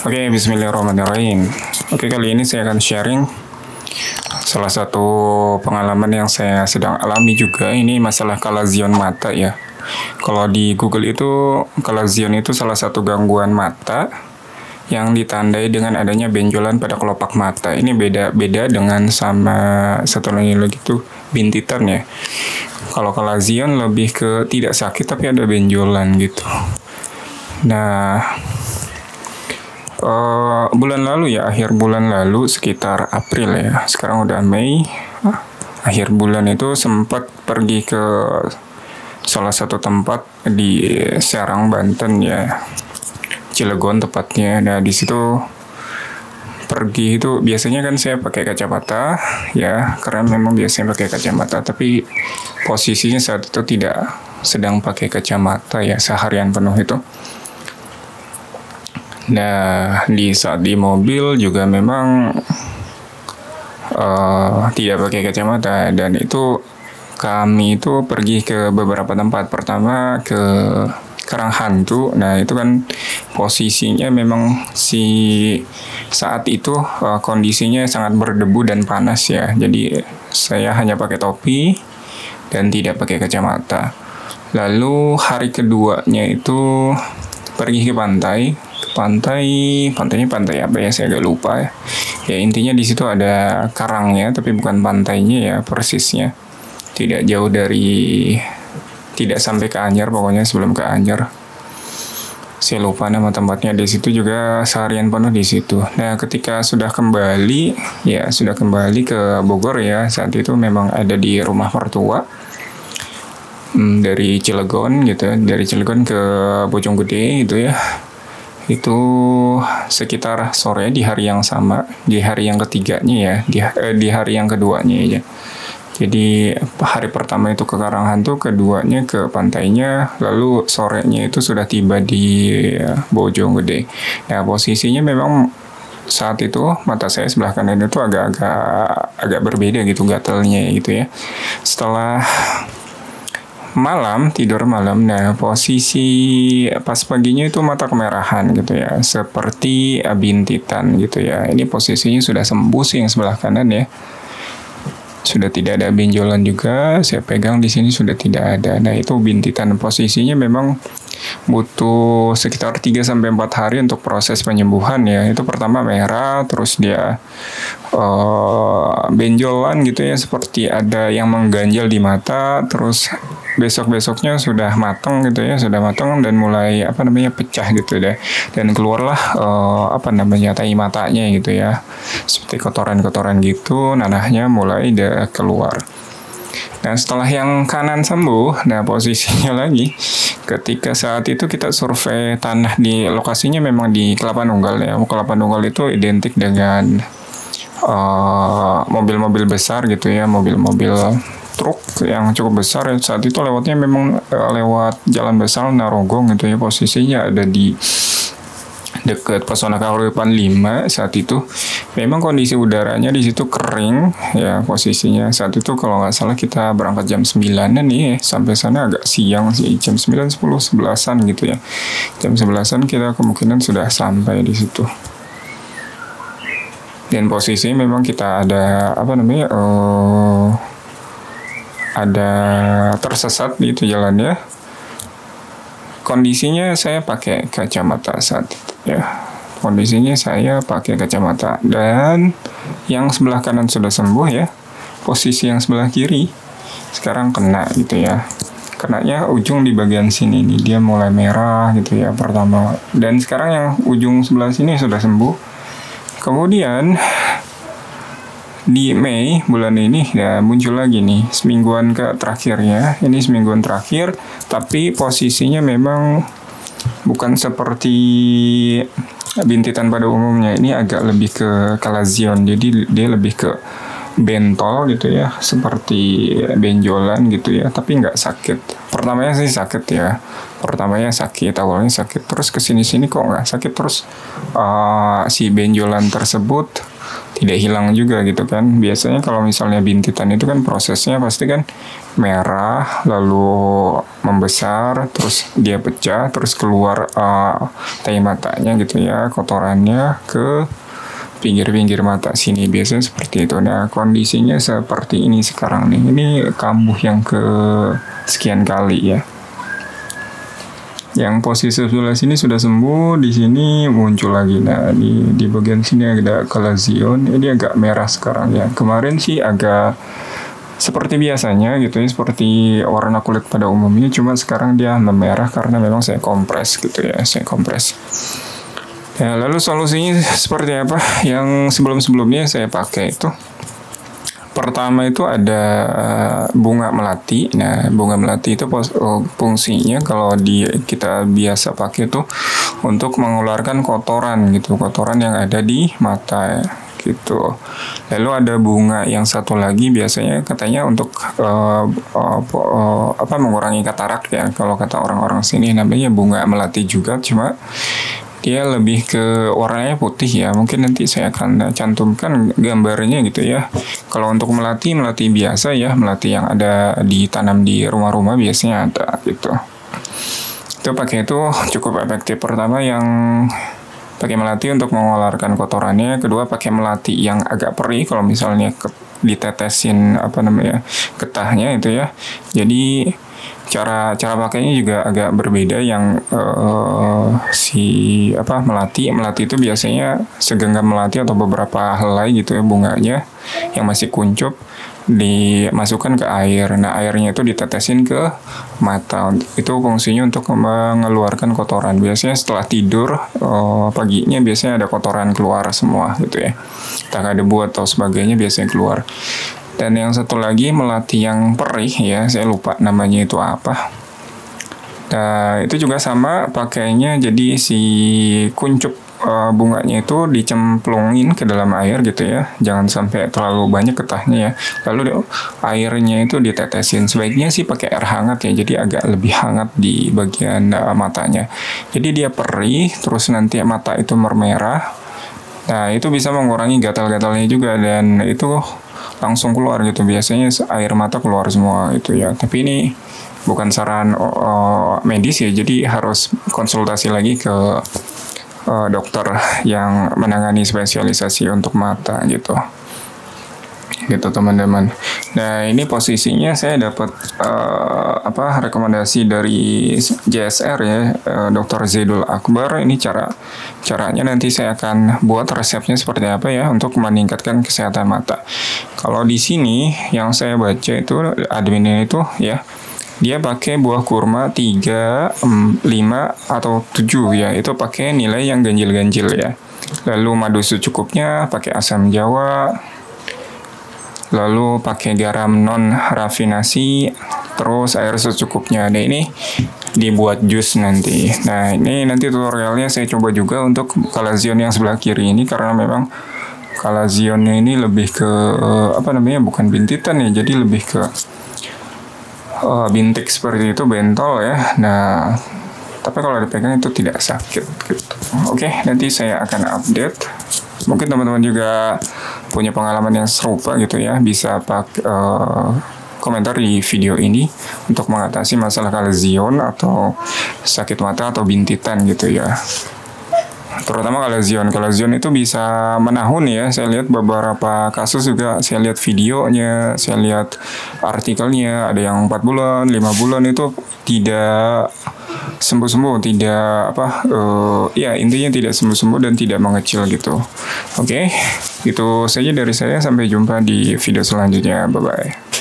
Oke, bismillahirrahmanirrahim. Oke, kali ini saya akan sharing salah satu pengalaman yang saya sedang alami juga. Ini masalah kalazion mata ya. Kalau di Google itu, kalazion itu salah satu gangguan mata yang ditandai dengan adanya benjolan pada kelopak mata. Ini beda dengan sama satu lagi tuh bintitan ya. Kalau kalazion lebih ke tidak sakit tapi ada benjolan gitu. Nah, bulan lalu ya, akhir bulan lalu sekitar April ya, sekarang udah Mei. Akhir bulan itu sempat pergi ke salah satu tempat di Serang, Banten ya, Cilegon tepatnya. Nah, di situ pergi itu biasanya kan saya pakai kacamata ya, karena memang biasanya pakai kacamata, tapi posisinya saat itu tidak sedang pakai kacamata ya, seharian penuh itu. Nah, di saat di mobil juga memang tidak pakai kacamata, dan itu kami itu pergi ke beberapa tempat. Pertama ke Karanghantu. Nah, itu kan posisinya memang saat itu kondisinya sangat berdebu dan panas ya. Jadi saya hanya pakai topi dan tidak pakai kacamata. Lalu hari keduanya itu pergi ke pantainya pantai apa ya, saya agak lupa ya. Ya, intinya di situ ada karangnya, tapi bukan pantainya ya persisnya. Tidak jauh dari, tidak sampai ke Anyer, pokoknya sebelum ke Anyer. Saya lupa nama tempatnya. Di situ juga seharian penuh di situ. Nah, ketika sudah kembali ke Bogor ya, saat itu memang ada di rumah mertua. Dari Cilegon gitu, dari Cilegon ke Bojonggede gitu ya. Itu sekitar sore di hari yang sama, di hari yang ketiganya ya, di hari yang keduanya ya. Jadi hari pertama itu ke Karanghantu, keduanya ke pantainya, lalu sorenya itu sudah tiba di Bojonggede. Nah, posisinya memang saat itu mata saya sebelah kanan itu agak berbeda gitu, gatalnya gitu ya. Setelah tidur malam, nah posisi pas paginya itu mata kemerahan gitu ya, seperti bintitan gitu ya. Ini posisinya sudah sembuh sih yang sebelah kanan ya, sudah tidak ada benjolan juga. Saya pegang di sini sudah tidak ada. Nah, itu bintitan. Posisinya memang butuh sekitar 3-4 hari untuk proses penyembuhan ya. Itu pertama merah, terus dia benjolan gitu ya, seperti ada yang mengganjal di mata. Terus besok-besoknya sudah matang gitu ya, dan mulai pecah gitu deh, dan keluarlah tai matanya gitu ya, seperti kotoran-kotoran gitu, nanahnya mulai keluar. Nah, setelah yang kanan sembuh, nah posisinya lagi ketika saat itu kita survei tanah di lokasinya memang di Kelapa Nunggal ya. Kelapa Nunggal itu identik dengan mobil-mobil besar gitu ya, mobil-mobil truk yang cukup besar. Saat itu lewatnya memang lewat jalan besar Narogong gitu ya. Posisinya ada di dekat Pesona Kahuripan 5 saat itu. Memang kondisi udaranya di situ kering ya posisinya. Saat itu kalau nggak salah kita berangkat jam 9-an nih, sampai sana agak siang sih, jam 9, 10, 11-an gitu ya. Jam 11-an kita kemungkinan sudah sampai di situ. Dan posisi memang kita ada ada tersesat gitu jalannya. Kondisinya saya pakai kacamata saat itu ya. Kondisinya saya pakai kacamata, dan yang sebelah kanan sudah sembuh ya. Posisi yang sebelah kiri sekarang kena gitu ya. Kenanya ujung di bagian sini nih, dia mulai merah gitu ya pertama. Dan sekarang yang ujung sebelah sini sudah sembuh. Kemudian di Mei bulan ini ya muncul lagi nih, semingguan terakhirnya. Ini semingguan terakhir, tapi posisinya memang bukan seperti bintitan pada umumnya. Ini agak lebih ke kalazion, jadi dia lebih ke bentol gitu ya, seperti benjolan gitu ya, tapi nggak sakit. Pertamanya sih sakit ya, awalnya sakit, terus kesini-sini kok nggak sakit. Terus si benjolan tersebut tidak hilang juga gitu kan. Biasanya kalau misalnya bintitan itu kan prosesnya pasti kan merah, lalu membesar, terus dia pecah, terus keluar tai matanya gitu ya, kotorannya ke pinggir-pinggir mata sini, biasanya seperti itu. Nah, kondisinya seperti ini sekarang nih. Ini kambuh yang ke sekian kali ya. Yang posisi sebelah sini sudah sembuh, di sini muncul lagi. Nah, di bagian sini ada kalazion. Ini agak merah sekarang ya. Kemarin sih agak seperti biasanya gitu ya, seperti warna kulit pada umumnya, cuma sekarang dia memerah karena memang saya kompres gitu ya, saya kompres. Ya, lalu solusinya seperti apa? Yang sebelum-sebelumnya saya pakai itu, pertama itu ada bunga melati. Nah, bunga melati itu fungsinya kalau kita biasa pakai itu untuk mengeluarkan kotoran gitu, kotoran yang ada di mata gitu. Lalu ada bunga yang satu lagi, biasanya katanya untuk mengurangi katarak ya. Kalau kata orang-orang sini namanya bunga melati juga, cuma dia lebih ke warnanya putih ya. Mungkin nanti saya akan cantumkan gambarnya gitu ya. Kalau untuk melati biasa ya, melati yang ada ditanam di rumah-rumah biasanya ada gitu. Itu pakai itu cukup efektif. Pertama yang pakai melati untuk mengeluarkan kotorannya, kedua pakai melati yang agak perih kalau misalnya ditetesin getahnya itu ya. Jadi cara pakainya juga agak berbeda. Yang melati itu biasanya segenggam melati atau beberapa helai gitu ya bunganya yang masih kuncup, dimasukkan ke air. Nah, airnya itu ditetesin ke mata. Itu fungsinya untuk mengeluarkan kotoran. Biasanya setelah tidur paginya biasanya ada kotoran keluar semua gitu ya, entah debu atau sebagainya biasanya keluar. Dan yang satu lagi melati yang perih ya, saya lupa namanya itu apa. Nah, itu juga sama pakainya, jadi si kuncup bunganya itu dicemplungin ke dalam air gitu ya, jangan sampai terlalu banyak getahnya ya. Lalu airnya itu ditetesin, sebaiknya sih pakai air hangat ya, jadi agak lebih hangat di bagian matanya. Jadi dia perih, terus nanti mata itu mermerah. Nah, itu bisa mengurangi gatal-gatalnya juga, dan itu langsung keluar gitu. Biasanya air mata keluar semua itu ya. Tapi ini bukan saran medis ya, jadi harus konsultasi lagi ke dokter yang menangani spesialisasi untuk mata gitu teman-teman. Nah, ini posisinya saya dapat rekomendasi dari JSR ya, Dr. Zaidul Akbar. Ini caranya nanti saya akan buat resepnya seperti apa ya untuk meningkatkan kesehatan mata. Kalau di sini yang saya baca itu adminnya itu ya, dia pakai buah kurma 3, 5, atau 7 ya. Itu pakai nilai yang ganjil-ganjil ya. Lalu madu secukupnya, pakai asam jawa, lalu pakai garam non rafinasi, terus air secukupnya. Nah, ini dibuat jus nanti. Nah, ini nanti tutorialnya saya coba juga untuk kalazion yang sebelah kiri ini, karena memang kalazionnya ini lebih ke bukan bintitan ya, jadi lebih ke bintik seperti itu, bentol ya. Nah, tapi kalau dipegang itu tidak sakit gitu. Oke, nanti saya akan update. Mungkin teman-teman juga punya pengalaman yang serupa gitu ya, bisa komentar di video ini untuk mengatasi masalah kalazion atau sakit mata atau bintitan gitu ya. Terutama kalazion itu bisa menahun ya. Saya lihat beberapa kasus juga, saya lihat videonya, saya lihat artikelnya, ada yang 4 bulan, 5 bulan itu tidak sembuh-sembuh, tidak intinya tidak sembuh-sembuh dan tidak mengecil gitu. Oke, itu saja dari saya. Sampai jumpa di video selanjutnya. Bye-bye.